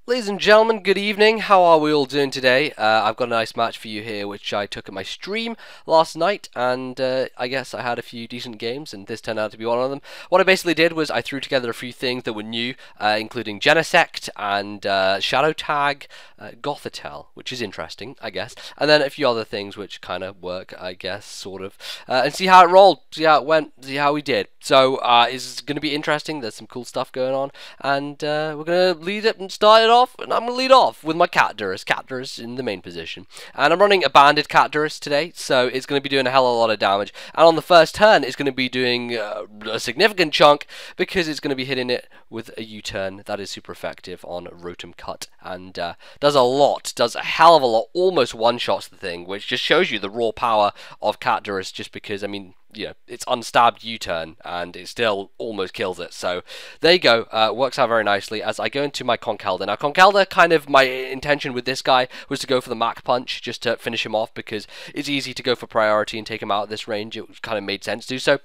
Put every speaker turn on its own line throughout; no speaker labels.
Ladies and gentlemen, good evening. How are we all doing today? I've got a nice match for you here, which I took at my stream last night, and I guess I had a few decent games, and this turned out to be one of them. What I basically did was I threw together a few things that were new, including Genesect and Shadow Tag, Gothitelle, which is interesting, I guess, and then a few other things which kind of work, I guess, sort of, and see how it rolled, see how it went, see how we did. So it's going to be interesting. There's some cool stuff going on, and we're going to lead it and start it off. And I'm going to lead off with my Catdurus in the main position. And I'm running a banded Catdurus today, so it's going to be doing a hell of a lot of damage. And on the first turn, it's going to be doing a significant chunk, because it's going to be hitting it with a U-turn that is super effective on Rotom Cut. And does a lot, does a hell of a lot, almost one-shots the thing, which just shows you the raw power of Catdurus, just because, I mean, yeah, it's unstabbed U-turn, and it still almost kills it. So there you go. Works out very nicely as I go into my Conkeldurr. Now, Conkeldurr, kind of my intention with this guy was to go for the Mach Punch, just to finish him off, because it's easy to go for priority and take him out at this range. It kind of made sense to do so.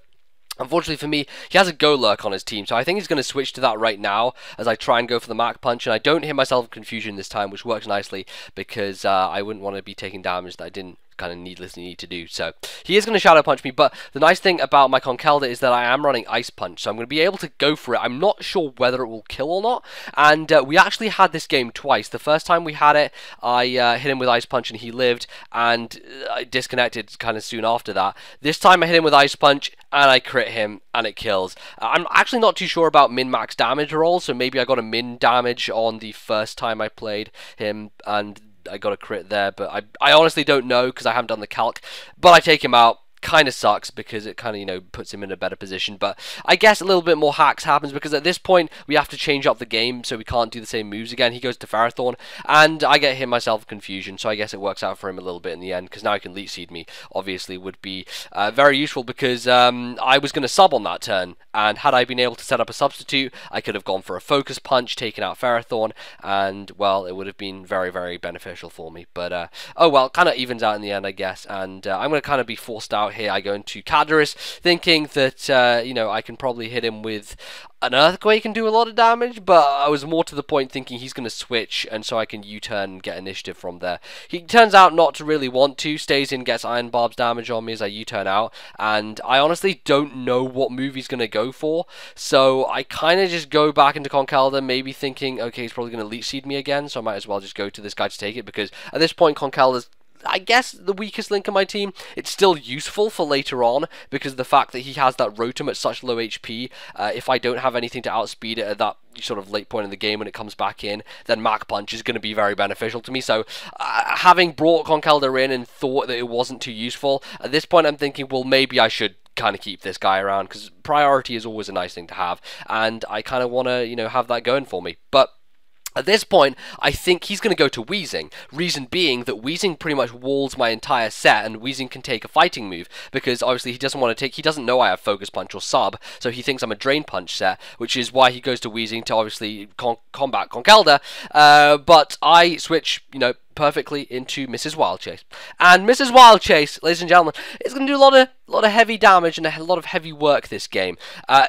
Unfortunately for me, he has a Golurk on his team, so I think he's going to switch to that right now as I try and go for the Mach Punch, and I don't hit myself in confusion this time, which works nicely, because I wouldn't want to be taking damage that I didn't kind of needlessly need to do. So he is going to Shadow Punch me, but the nice thing about my Conkeldurr is that I am running Ice Punch, so I'm going to be able to go for it. I'm not sure whether it will kill or not, and we actually had this game twice. The first time we had it, I hit him with Ice Punch and he lived, and I disconnected kind of soon after that. This time I hit him with Ice Punch and I crit him and it kills. I'm actually not too sure about min-max damage roll, so maybe I got a min damage on the first time I played him and I got a crit there, but I honestly don't know because I haven't done the calc. But I take him out. Kind of sucks because it kind of, you know, puts him in a better position, but I guess a little bit more hacks happens because at this point we have to change up the game, so we can't do the same moves again. He goes to Ferrothorn and I get him myself in confusion, so I guess it works out for him a little bit in the end, because now he can Leech Seed me. Obviously would be very useful, because I was going to sub on that turn, and had I been able to set up a substitute, I could have gone for a Focus Punch, taken out Ferrothorn, and well, it would have been very, very beneficial for me. But oh well, kind of evens out in the end, I guess, and I'm going to kind of be forced out here. I go into Catdurus thinking that, you know, I can probably hit him with an Earthquake and do a lot of damage, but I was more to the point thinking he's going to switch, and so I can U-turn and get initiative from there. He turns out not to really want to, stays in, gets Iron Barb's damage on me as I U-turn out, and I honestly don't know what move he's going to go for, so I kind of just go back into Conkeldurr, maybe thinking, okay, he's probably going to Leech Seed me again, so I might as well just go to this guy to take it, because at this point Conkeldurr's, I guess, the weakest link in my team. It's still useful for later on, because of the fact that he has that Rotom at such low HP. If I don't have anything to outspeed it at that sort of late point in the game when it comes back in, then Mach Punch is going to be very beneficial to me. So having brought Conkeldurr in and thought that it wasn't too useful, at this point I'm thinking, well, maybe I should kind of keep this guy around, because priority is always a nice thing to have, and I kind of want to, you know, have that going for me. But at this point, I think he's going to go to Weezing. Reason being that Weezing pretty much walls my entire set, and Weezing can take a fighting move, because obviously he doesn't want to take, he doesn't know I have Focus Punch or Sub, so he thinks I'm a Drain Punch set, which is why he goes to Weezing to obviously combat Conkeldurr, but I switch, you know, perfectly into Mrs. Wilechase. And Mrs. Wilechase, ladies and gentlemen, is going to do a lot of heavy damage and a lot of heavy work this game.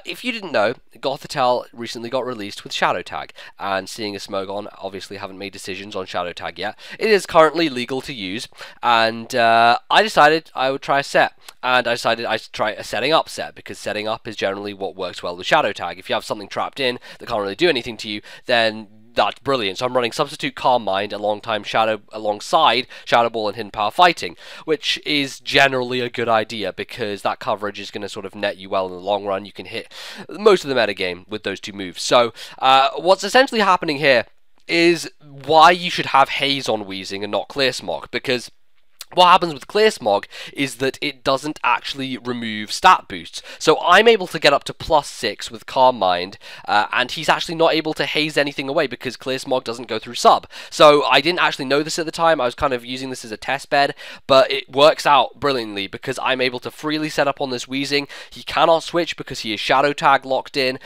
If you didn't know, Gothitelle recently got released with Shadow Tag, and seeing as Smogon obviously haven't made decisions on Shadow Tag yet, it is currently legal to use, and I decided I would try a set, and I decided I'd try a setting up set, because setting up is generally what works well with Shadow Tag. If you have something trapped in that can't really do anything to you, then that's brilliant. So I'm running Substitute Calm Mind alongside Shadow Ball and Hidden Power Fighting, which is generally a good idea, because that coverage is going to sort of net you well in the long run. You can hit most of the metagame with those two moves. So what's essentially happening here is why you should have Haze on Weezing and not Clear Smog, because what happens with Clear Smog is that it doesn't actually remove stat boosts. So I'm able to get up to +6 with Calm Mind, and he's actually not able to haze anything away because Clear Smog doesn't go through sub. So I didn't actually know this at the time. I was kind of using this as a test bed, but it works out brilliantly because I'm able to freely set up on this Weezing. He cannot switch because he is Shadow Tag locked in.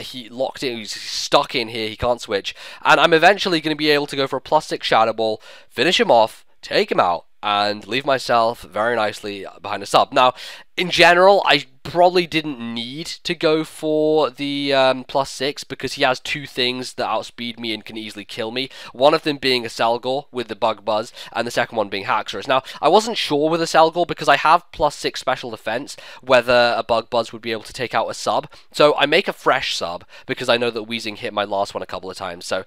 He's stuck in here. He can't switch. And I'm eventually going to be able to go for a +6 Shadow Ball, finish him off, take him out, and leave myself very nicely behind a sub. Now, in general, I probably didn't need to go for the +6 because he has two things that outspeed me and can easily kill me. One of them being a Selgor with the Bug Buzz, and the second one being Haxorus. Now, I wasn't sure with a Selgor because I have +6 special defense whether a Bug Buzz would be able to take out a sub. So I make a fresh sub because I know that Weezing hit my last one a couple of times. So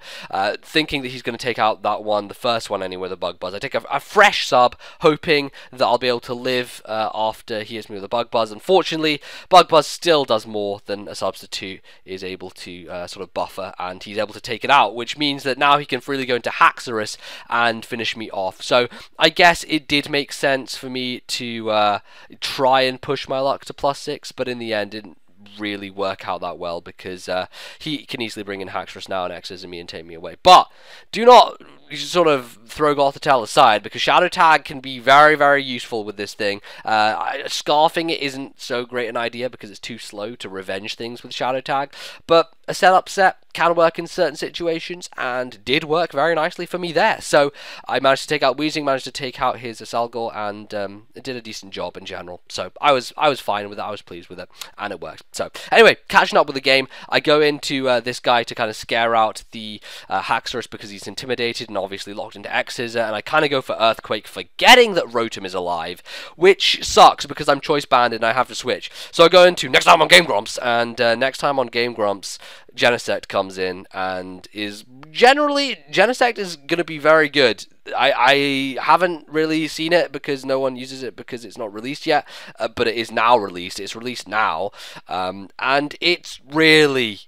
thinking that he's going to take out that one, the first one anyway, the Bug Buzz, I take a fresh sub, hoping that I'll be able to live after he hits me with a Bug Buzz. Unfortunately, Bug Buzz still does more than a substitute is able to sort of buffer, and he's able to take it out, which means that now he can freely go into Haxorus and finish me off. So I guess it did make sense for me to try and push my luck to +6, but in the end it didn't really work out that well because he can easily bring in Haxorus now and X's me and take me away. But do not sort of throw Gothitelle aside because Shadow Tag can be very, very useful with this thing. Scarfing it isn't so great an idea because it's too slow to revenge things with Shadow Tag, but a setup set can work in certain situations and did work very nicely for me there. So I managed to take out Weezing, managed to take out his Selgor, and it did a decent job in general. So I was fine with it, I was pleased with it, and it worked. So anyway, catching up with the game, I go into this guy to kind of scare out the Haxorus because he's intimidated and obviously locked into X's, and I kind of go for Earthquake, forgetting that Rotom is alive, which sucks because I'm choice banded and I have to switch. So I go into next time on Game Grumps, and next time on Game Grumps, Genesect comes in and is generally, Genesect is going to be very good. I haven't really seen it because no one uses it because it's not released yet, but it is now released. It's released now, and it's really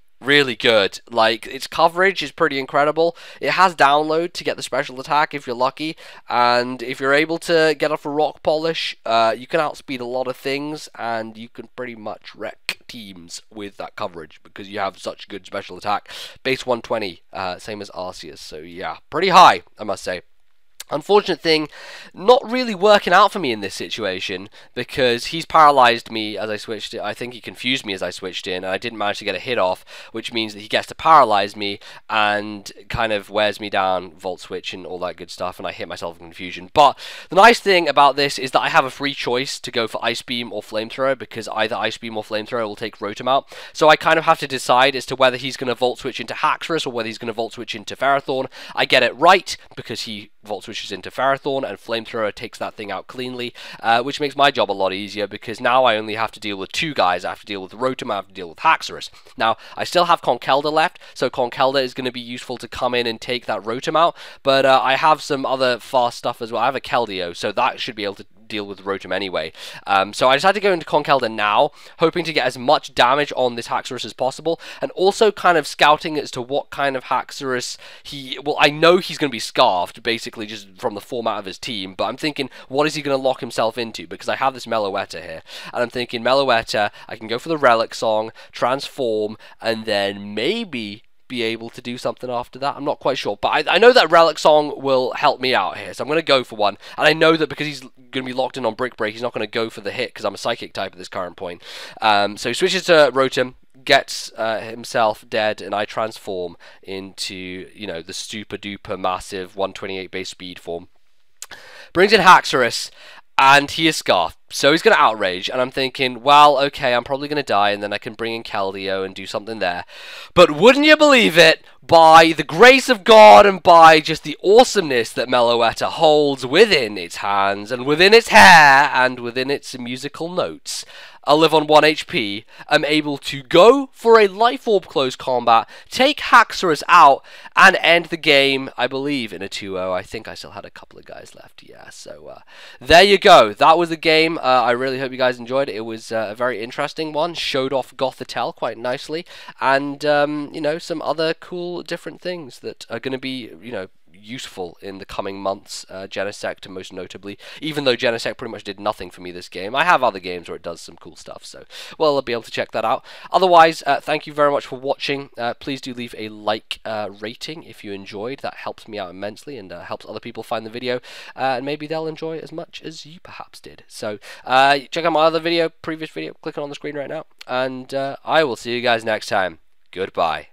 good. Like, its coverage is pretty incredible. It has download to get the special attack if you're lucky, and if you're able to get off a rock polish, you can outspeed a lot of things, and you can pretty much wreck teams with that coverage because you have such good special attack. Base 120, same as Arceus, so yeah, pretty high, I must say. Unfortunate thing, not really working out for me in this situation because he's paralyzed me as I switched it. I think he confused me as I switched in, and I didn't manage to get a hit off, which means that he gets to paralyze me and kind of wears me down, Volt Switch and all that good stuff, and I hit myself in confusion. But the nice thing about this is that I have a free choice to go for Ice Beam or Flamethrower because either Ice Beam or Flamethrower will take Rotom out. So I kind of have to decide as to whether he's going to Volt Switch into Haxorus or whether he's going to Volt Switch into Ferrothorn. I get it right because he Volt Switches into Ferrothorn and Flamethrower takes that thing out cleanly, which makes my job a lot easier because now I only have to deal with two guys. I have to deal with Rotom, I have to deal with Haxorus. Now, I still have Conkeldurr left, so Conkeldurr is going to be useful to come in and take that Rotom out, but I have some other fast stuff as well. I have a Keldeo, so that should be able to deal with Rotom anyway. So I decided to go into Conkeldurr now, hoping to get as much damage on this Haxorus as possible, and also kind of scouting as to what kind of Haxorus well, I know he's going to be Scarfed, basically just from the format of his team, but I'm thinking, what is he going to lock himself into? Because I have this Meloetta here, and I'm thinking, Meloetta, I can go for the Relic Song, transform, and then maybe be able to do something after that. I'm not quite sure, but I know that Relic Song will help me out here, so I'm going to go for one, and I know that because he's going to be locked in on Brick Break, he's not going to go for the hit because I'm a Psychic type at this current point. So he switches to Rotom, gets himself dead, and I transform into, you know, the super duper massive 128 base speed form. Brings in Haxorus, and he is Scarfed, so he's going to Outrage, and I'm thinking, well, okay, I'm probably going to die, and then I can bring in Keldeo and do something there. But wouldn't you believe it, by the grace of God and by just the awesomeness that Meloetta holds within its hands, and within its hair, and within its musical notes, I live on 1 HP, am able to go for a Life Orb close combat, take Haxorus out, and end the game, I believe, in a 2-0. I think I still had a couple of guys left, yeah. So, there you go. That was the game. I really hope you guys enjoyed it. It was a very interesting one. Showed off Gothitelle quite nicely, and, you know, some other cool different things that are going to be, you know, useful in the coming months. Genesect most notably, even though Genesect pretty much did nothing for me this game. I have other games where it does some cool stuff, so well, I'll be able to check that out. Otherwise, thank you very much for watching. Please do leave a like rating if you enjoyed. That helps me out immensely and helps other people find the video, and maybe they'll enjoy it as much as you perhaps did. So check out my other video, previous video, clicking on the screen right now, and I will see you guys next time. Goodbye.